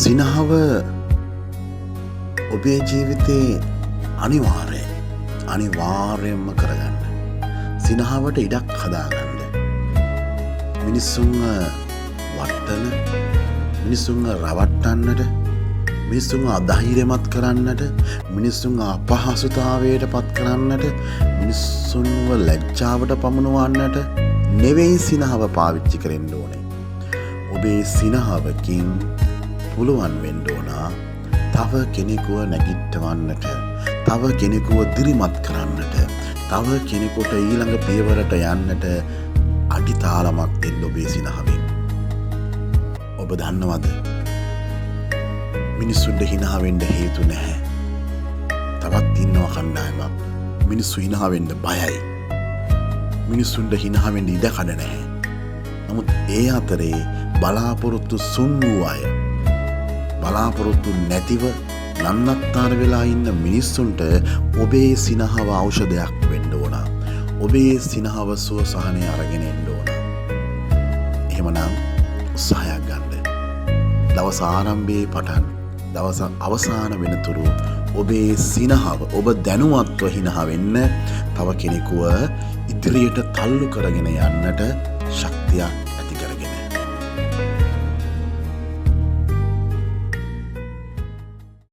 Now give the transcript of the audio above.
සිනහව ඔබේ ජීවිතේ අනිවාර්යයෙන්ම කරගන්න. සිනහවට ඉඩක් හදාගන්න. මිනිස්සුන්ව වට්ටන, මිනිස්සුන්ව රවට්ටන්නට, මිනිස්සුන්ව අධෛර්යමත් කරන්නට, මිනිස්සුන්ව අපහසුතාවයට පත් කරන්නට, මිනිස්සුන්ව ලැජ්ජාවට පමුණවන්නට නෙවෙයි සිනහව පාවිච්චි කරන්න ඕනේ. ඔබේ සිනහවකින් පුළුවන් වෙන්න ඕන තව කෙනෙකුව නැගිට්ටවන්නට, තව කෙනෙකුව දිරිමත් කරන්නට, තව කෙනෙකුට ඊළඟ පියවරට යන්නට අඩිතාලමක් දෙන්න ඔබේ සිනහවෙන්. ඔබ දන්නවද? මිනිස්සුන්ට හිනා වෙන්න හේතු නැහැ. තවත් ඉන්නවා කණ්ඩායමක් මිනිස්සු හිනා වෙන්න බයයි. මිනිස්සුන්ට හිනා වෙන්න ඉඩ කඩ නැහැ. නමුත් ඒ අතරේ බලාපොරොත්තු සුන් වූ අය, බලාපොරොත්තු නැතිව නන්නත්තර වෙලා ඉන්න මිනිස්සුන්ට ඔබේ සිනහව ඖෂධයක් වෙන්න ඕන. ඔබේ සිනහව සුව සහනය අරගෙන එන්න ඕන. එහෙමනම් උත්සාහයක් ගන්න. දවස ආරම්භයේ පටන් දවස අවසාන වෙනතුරු ඔබේ සිනහව, ඔබ දැනුවත්ව හිනා වෙන්න, තව කෙනෙකුව ඉදිරියට තල්ලු කරගෙන යන්නට ශක්තියක්